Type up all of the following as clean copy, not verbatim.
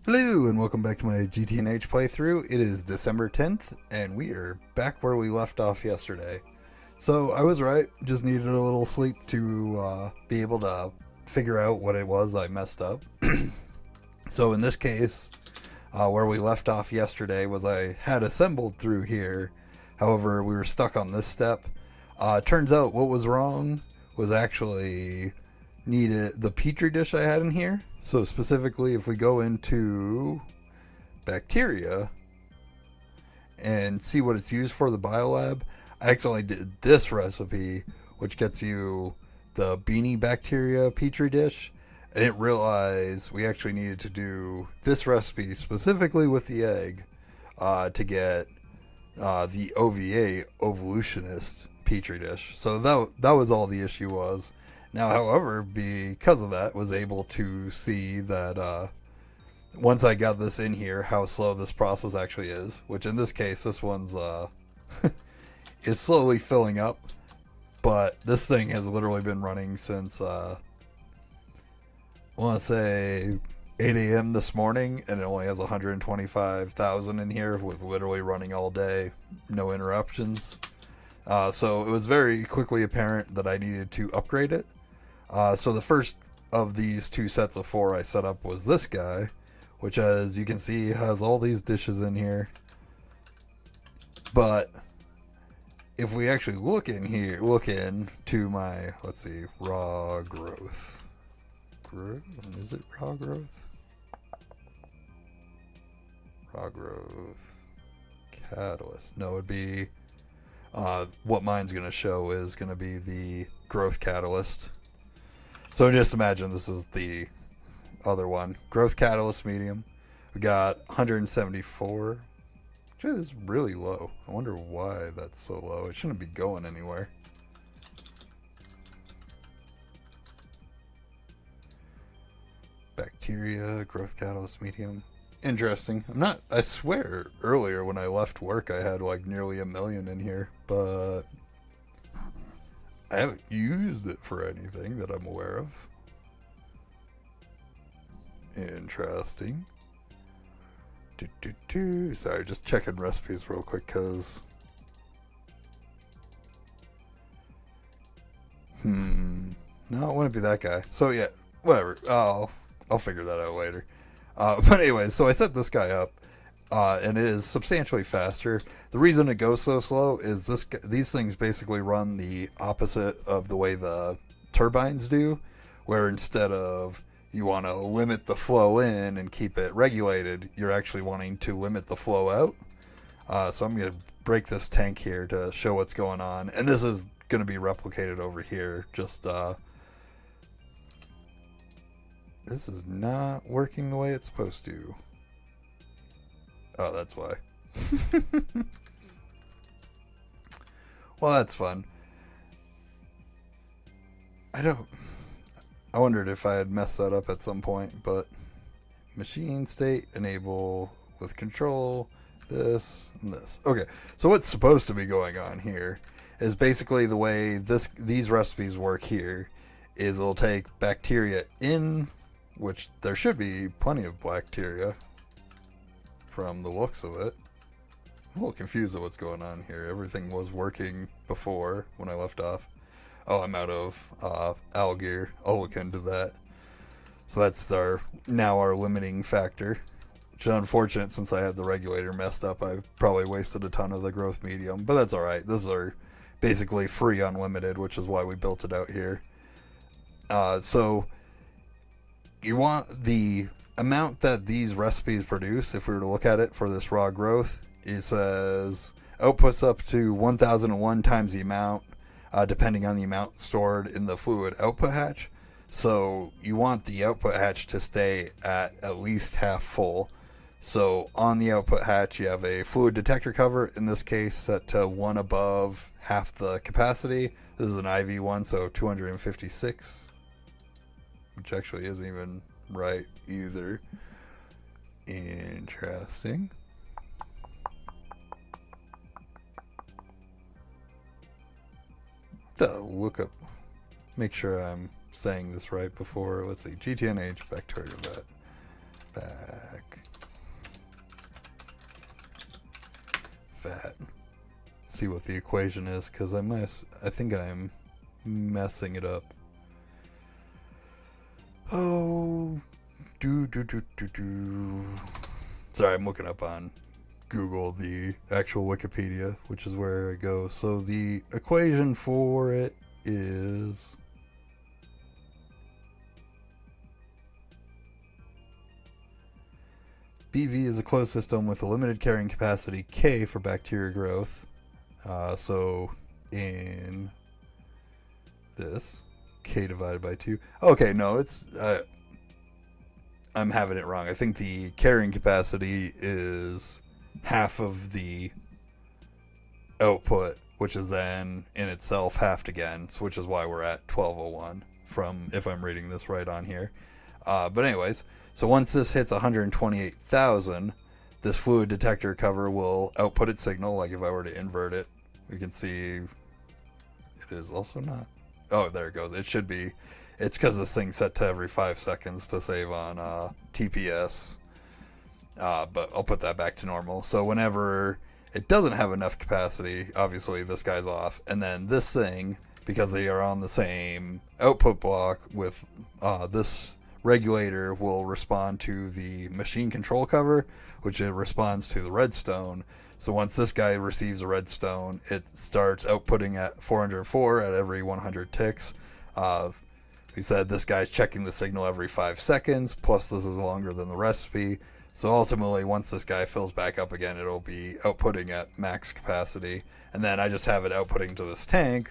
Hello and welcome back to my GTNH playthrough. It is December 10th and we are back where we left off yesterday. So I was right, just needed a little sleep to be able to figure out what it was I messed up. So in this case, where we left off yesterday was I had assembled through here. However, we were stuck on this step. Turns out what was wrong was actually needed the petri dish I had in here. So specifically, if we go into bacteria and see what it's used for, the biolab, I actually did this recipe, which gets you the beanie bacteria petri dish. I didn't realize we actually needed to do this recipe specifically with the egg to get the OVA evolutionist petri dish. So that was all the issue was. Now, however, because of that, was able to see that once I got this in here, how slow this process actually is. Which in this case, this one's is slowly filling up, but this thing has literally been running since I want to say 8 a.m. this morning, and it only has 125,000 in here with literally running all day, no interruptions. So it was very quickly apparent that I needed to upgrade it. So the first of these two sets of 4 I set up was this guy, which, as you can see, has all these dishes in here. But if we actually look into my, let's see, raw growth. Is it raw growth? Raw growth catalyst. No, it'd be what mine's going to show is going to be the growth catalyst. So just imagine this is the other one. Growth catalyst medium. We got 174. Which is really low. I wonder why that's so low. It shouldn't be going anywhere. Bacteria, growth catalyst medium. Interesting. I swear earlier when I left work I had like nearly 1 million in here, but I haven't used it for anything that I'm aware of. Interesting. Sorry, just checking recipes real quick because no, it wouldn't be that guy. So yeah, whatever. I'll figure that out later. But anyway, so I set this guy up, and it is substantially faster. The reason it goes so slow is these things basically run the opposite of the way the turbines do, where instead of you want to limit the flow in and keep it regulated, you're actually wanting to limit the flow out. So I'm going to break this tank here to show what's going on, and this is going to be replicated over here. Just this is not working the way it's supposed to. Oh, that's why. Well, that's fun. I wondered if I had messed that up at some point, but machine state, enable with control, this and this. Okay, so what's supposed to be going on here is basically the way these recipes work here is it'll take bacteria in, which there should be plenty of bacteria from the looks of it. I'm a little confused at what's going on here. Everything was working before when I left off. Oh, I'm out of algae. I'll look into that. So that's our limiting factor, which is unfortunate since I had the regulator messed up. I probably wasted a ton of the growth medium, but that's alright. These are basically free unlimited, which is why we built it out here. So you want the amount that these recipes produce. If we were to look at it for this raw growth, it says outputs up to 1001 times the amount, depending on the amount stored in the fluid output hatch. So you want the output hatch to stay at least half full. So on the output hatch you have a fluid detector cover, in this case set to 1 above half the capacity. This is an IV one, so 256, which actually isn't even right either. Interesting. Look up, make sure I'm saying this right before. Let's see, GTNH bacterial vet. MOSFET. See what the equation is, because I think I'm messing it up. Oh, Sorry, I'm looking up on Google the actual Wikipedia, which is where I go. So the equation for it is BV is a closed system with a limited carrying capacity K for bacteria growth. So in this, K divided by 2. Okay, no, it's I'm having it wrong. I think the carrying capacity is half of the output, which is then in itself halved again, which is why we're at 1201 from, if I'm reading this right on here. But anyways, so once this hits 128,000, this fluid detector cover will output its signal. Like if I were to invert it, we can see it is also not. Oh, there it goes. It should be. It's because this thing's set to every 5 seconds to save on TPS. But I'll put that back to normal. So whenever it doesn't have enough capacity, obviously this guy's off. And then this thing, because they are on the same output block with this regulator, will respond to the machine control cover, which it responds to the redstone. So once this guy receives a redstone, it starts outputting at 404 at every 100 ticks. We said this guy's checking the signal every 5 seconds, plus this is longer than the recipe. So ultimately, once this guy fills back up again, it'll be outputting at max capacity. And then I just have it outputting to this tank,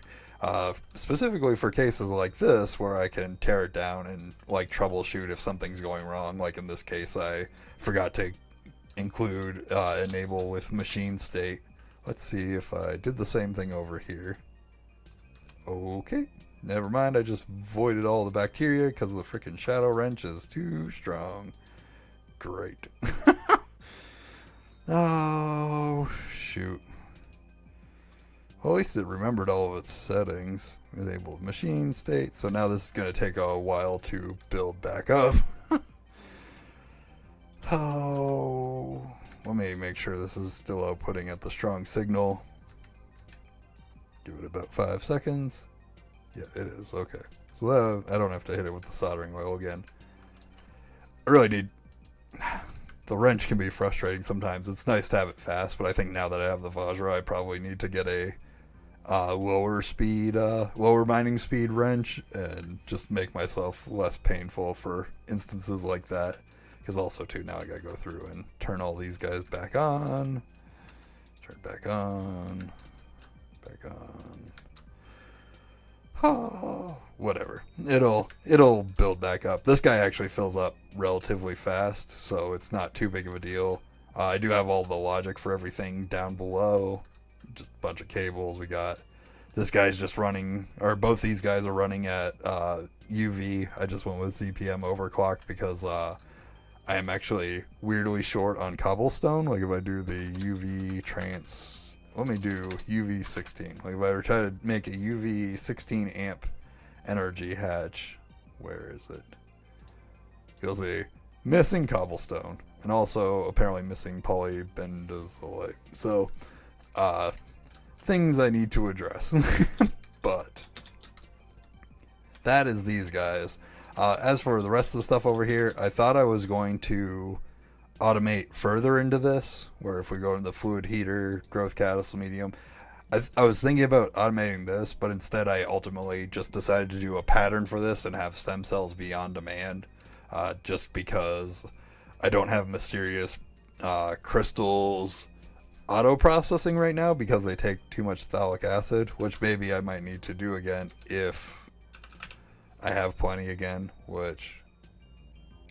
specifically for cases like this, where I can tear it down and like troubleshoot if something's going wrong. Like in this case, I forgot to include enable with machine state. Let's see if I did the same thing over here. Okay. Never mind, I just voided all the bacteria because the freaking shadow wrench is too strong. Great. Oh, shoot. Well, at least it remembered all of its settings. Enabled machine state. So now this is going to take a while to build back up. Oh, let me make sure this is still outputting at the strong signal. Give it about 5 seconds. Yeah, it is. Okay. So that, I don't have to hit it with the soldering oil again. I really need... The wrench can be frustrating sometimes. It's nice to have it fast, but I think now that I have the Vajra, I probably need to get a lower mining speed wrench and just make myself less painful for instances like that. Because also, too, now I gotta go through and turn all these guys back on. Turn back on. Back on. Oh, whatever. It'll build back up. This guy actually fills up relatively fast, so it's not too big of a deal. I do have all the logic for everything down below. Just a bunch of cables. We got this guy's just running, or both these guys are running at UV. I just went with ZPM overclocked because I am actually weirdly short on cobblestone. Like if I do the UV trans. Let me do UV 16. Like if I were trying to make a UV 16 amp energy hatch, where is it? You'll see missing cobblestone and also apparently missing polybendazolite. So, things I need to address. But that is these guys. As for the rest of the stuff over here, I thought I was going to automate further into this, where if we go into the fluid heater, growth catalyst medium, I was thinking about automating this, but instead I ultimately just decided to do a pattern for this and have stem cells be on demand, just because I don't have mysterious crystals auto processing right now because they take too much phthalic acid, which maybe I might need to do again if I have plenty again, which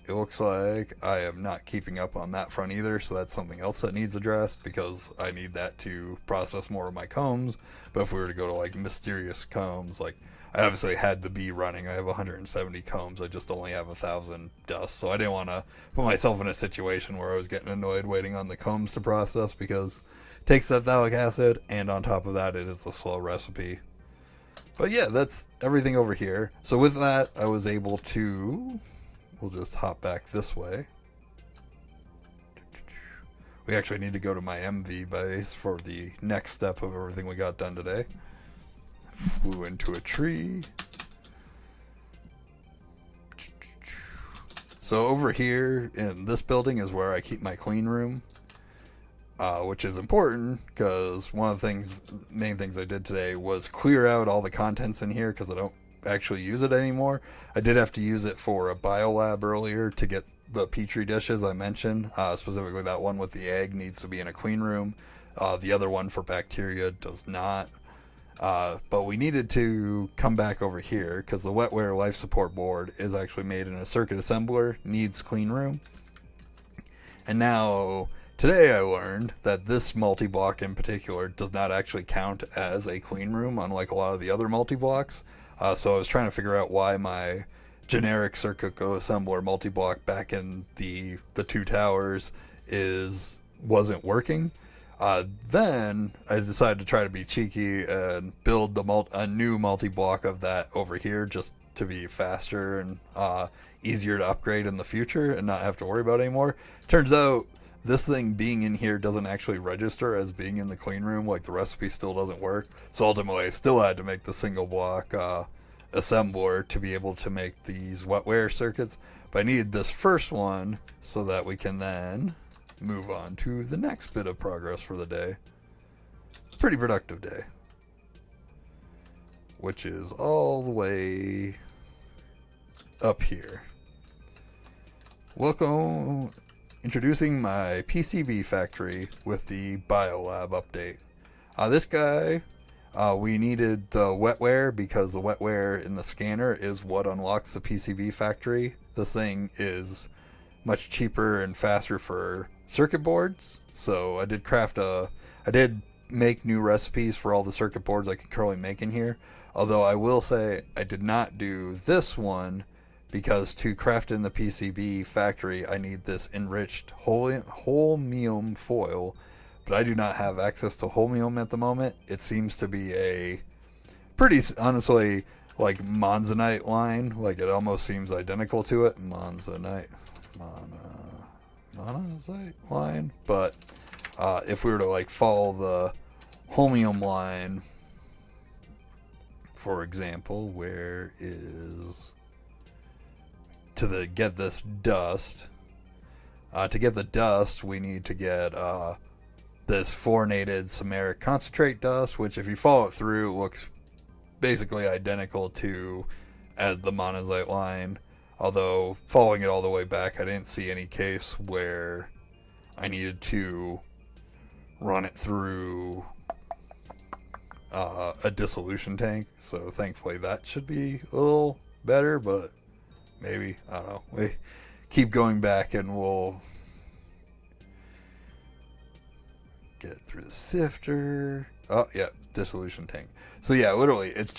it looks like I am not keeping up on that front either, so that's something else that needs addressed because I need that to process more of my combs. But if we were to go to like mysterious combs, like I obviously had the bee running, I have 170 combs, I just only have 1,000 dust, so I didn't want to put myself in a situation where I was getting annoyed waiting on the combs to process because it takes that phthalic acid, and on top of that it is a slow recipe. But yeah, that's everything over here. So with that, I was able to... We'll just hop back this way. We actually need to go to my MV base for the next step of everything we got done today. Flew into a tree. So over here in this building is where I keep my clean room, which is important because one of the main things I did today was clear out all the contents in here because I don't actually use it anymore. I did have to use it for a biolab earlier to get the petri dishes I mentioned, specifically that one with the egg needs to be in a clean room. The other one for bacteria does not. But we needed to come back over here because the wetware life support board is actually made in a circuit assembler, needs clean room. And now today I learned that this multi-block in particular does not actually count as a clean room, unlike a lot of the other multi-blocks. So I was trying to figure out why my generic circuit assembler multi-block back in the two towers wasn't working. Then I decided to try to be cheeky and build a new multi-block of that over here just to be faster and easier to upgrade in the future and not have to worry about it anymore. Turns out this thing being in here doesn't actually register as being in the clean room, like the recipe still doesn't work. So ultimately I still had to make the single block assembler to be able to make these wetware circuits, but I needed this first one so that we can then move on to the next bit of progress for the day. Pretty productive day, which is all the way up here. Welcome, introducing my PCB Factory with the biolab update. This guy, we needed the wetware because the wetware in the scanner is what unlocks the PCB Factory. This thing is much cheaper and faster for circuit boards, so I did make new recipes for all the circuit boards I can currently make in here, although I will say I did not do this one because to craft in the PCB Factory I need this enriched holmium foil, but I do not have access to holmium at the moment. It seems to be a pretty, honestly, like monzonite line, like it almost seems identical to it. Monazite line, but if we were to like follow the holmium line, for example, where is get this dust? To get the dust, we need to get this fluorinated samaric concentrate dust, which if you follow it through, looks basically identical to as the monazite line. Although, following it all the way back, I didn't see any case where I needed to run it through a dissolution tank. So, thankfully, that should be a little better, but maybe, I don't know. We keep going back and we'll get through the sifter. Oh, yeah, dissolution tank. So yeah, literally, it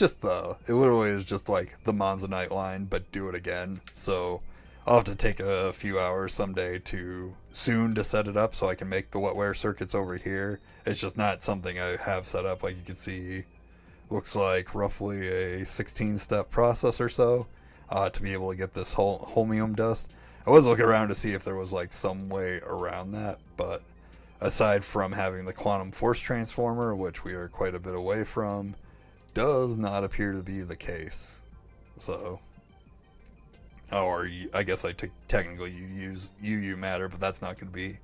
literally is just like the monzonite line, but do it again. So I'll have to take a few hours someday to set it up so I can make the wetware circuits over here. It's just not something I have set up. Like you can see, looks like roughly a 16-step process or so to be able to get this holmium dust. I was looking around to see if there was like some way around that, but aside from having the quantum force transformer, which we are quite a bit away from, does not appear to be the case. So, or I guess I technically use UU matter, but that's not going to be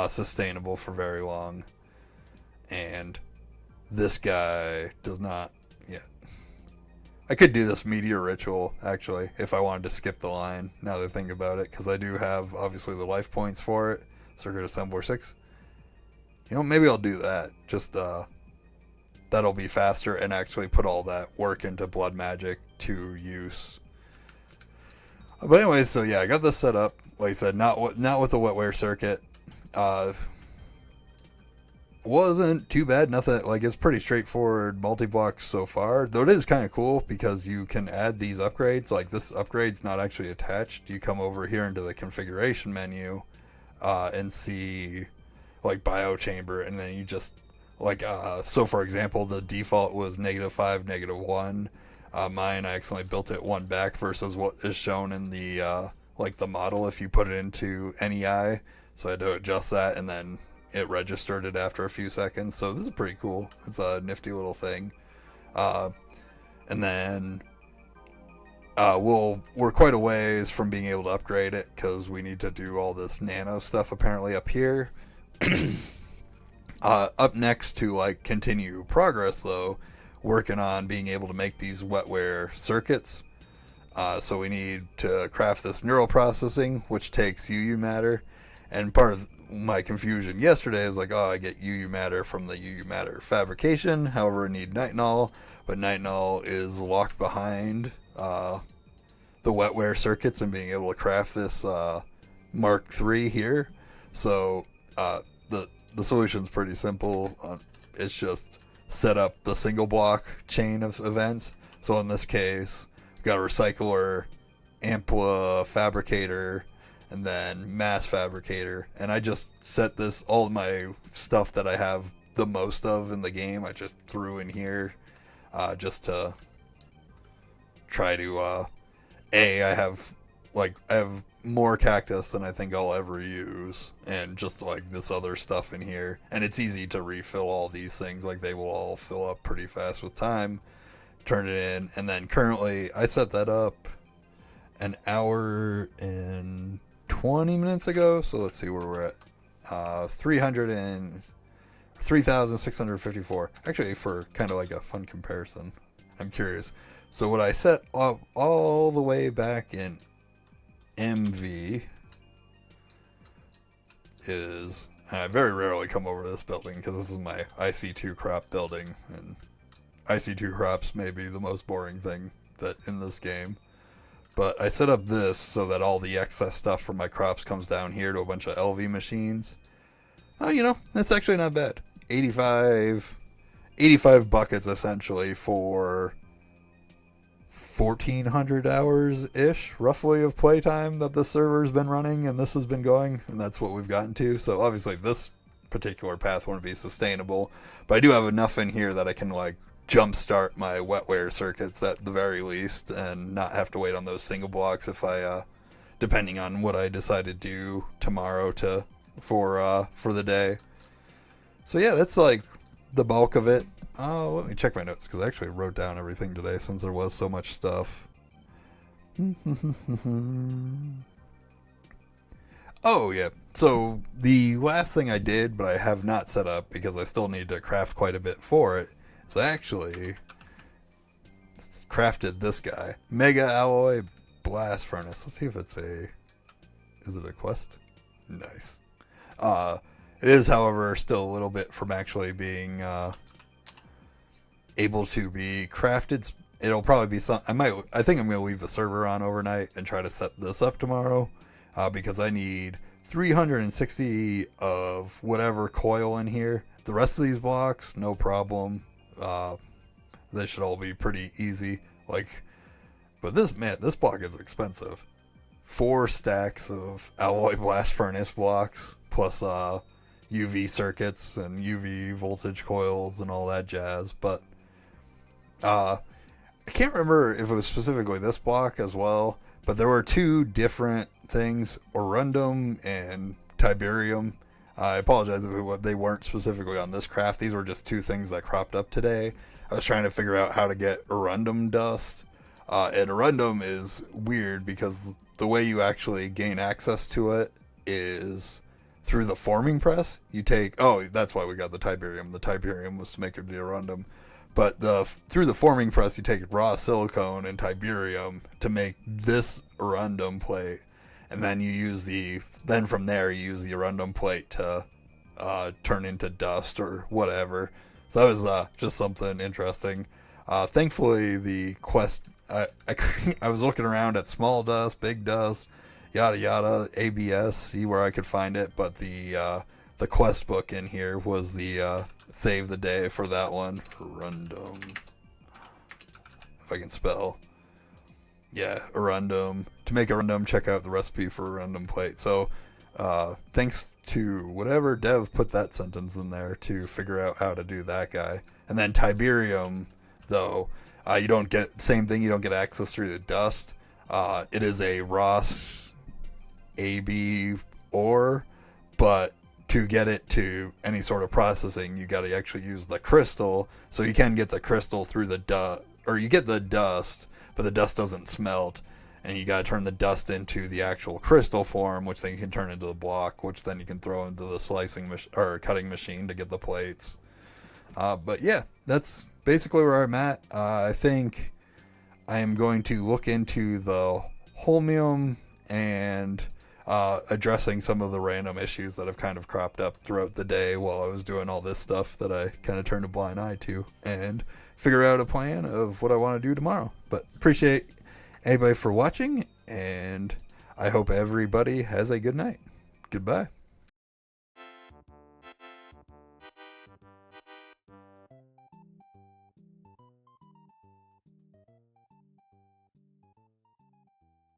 sustainable for very long. And this guy does not yet. I could do this meteor ritual, actually, if I wanted to skip the line, now that I think about it, because I do have, obviously, the life points for it. Circuit Assembler 6. Maybe I'll do that. Just, that'll be faster and actually put all that work into blood magic to use. But anyways, so yeah, I got this set up. Like I said, not with the wetware circuit. Wasn't too bad. Nothing, like, it's pretty straightforward multi-block so far. Though it is kind of cool because you can add these upgrades. Like, this upgrade's not actually attached. You come over here into the configuration menu and see, like, biochamber, and then you just, like, so for example, the default was -5, -1. Mine, I accidentally built it one back versus what is shown in the, like, the model if you put it into NEI. So I had to adjust that and then it registered it after a few seconds. So this is pretty cool. It's a nifty little thing. And then we're quite a ways from being able to upgrade it because we need to do all this nano stuff apparently up here. Up next to like continue progress though, working on being able to make these wetware circuits. So we need to craft this neural processing, which takes UU matter. And part of my confusion yesterday is like, oh, I get UU matter from the UU matter fabrication. However, I need nitinol, but nitinol is locked behind the wetware circuits and being able to craft this Mark III here. So the solution's pretty simple. It's just set up the single block chain of events. So in this case, we've got a recycler, ampla fabricator, and then mass fabricator. And I just set this, all my stuff that I have the most of in the game, I just threw in here just to try to I have more cactus than I think I'll ever use, and just like this other stuff in here, and it's easy to refill all these things. Like they will all fill up pretty fast with time. Turn it in, and then currently I set that up an hour and 20 minutes ago. So let's see where we're at. 3,654. Actually, for kind of like a fun comparison, I'm curious. So what I set up all the way back in MV is, and I very rarely come over to this building because this is my IC2 crop building, and IC2 crops may be the most boring thing that in this game. But I set up this so that all the excess stuff from my crops comes down here to a bunch of LV machines. Oh, you know, that's actually not bad. 85 buckets essentially for 1,400 hours-ish, roughly, of playtime that this server's been running and this has been going, and that's what we've gotten to. So obviously this particular path won't be sustainable, but I do have enough in here that I can like jumpstart my wetware circuits at the very least and not have to wait on those single blocks if I, depending on what I decide to do tomorrow for the day. So yeah, that's like the bulk of it. Let me check my notes because I actually wrote down everything today since there was so much stuff. Oh yeah, so the last thing I did, but I have not set up because I still need to craft quite a bit for it, is I actually crafted this guy. Mega Alloy Blast Furnace. Let's see if it's is it a quest? Nice. It is, however, still a little bit from actually being able to be crafted. It'll probably be some. I think I'm gonna leave the server on overnight and try to set this up tomorrow, because I need 360 of whatever coil in here. The rest of these blocks, no problem. They should all be pretty easy. But this block is expensive. 4 stacks of alloy blast furnace blocks plus UV circuits and UV voltage coils and all that jazz. But I can't remember if it was specifically this block as well, but there were 2 different things, Orundum and Tiberium. I apologize if they weren't specifically on this craft. These were just 2 things that cropped up today. I was trying to figure out how to get Orundum dust. And Orundum is weird because the way you actually gain access to it is through the forming press. That's why we got the Tiberium. The Tiberium was to make the Orundum. But through the forming press, you take raw silicone and Tiberium to make this Orundum plate. And then from there you use the Orundum plate to turn into dust or whatever. So that was just something interesting. Thankfully, the quest, I was looking around at small dust, big dust, yada yada, ABS, see where I could find it. But the quest book in here was the save the day for that one. Orundum, if I can spell. Yeah, Orundum. To make Orundum, check out the recipe for Orundum plate. So, thanks to whatever dev put that sentence in there to figure out how to do that guy. And then Tiberium, though, you don't get, same thing, you don't get access through the dust. It is a Ross AB ore, but to get it to any sort of processing, you got to actually use the crystal. So you can get the crystal through the dust, or you get the dust, but the dust doesn't smelt. And you got to turn the dust into the actual crystal form, which then you can turn into the block, which then you can throw into the slicing or cutting machine to get the plates. But yeah, that's basically where I'm at. I think I am going to look into the holmium and addressing some of the random issues that have kind of cropped up throughout the day while I was doing all this stuff that I kind of turned a blind eye to, and figure out a plan of what I want to do tomorrow. But appreciate everybody for watching, and I hope everybody has a good night. Goodbye.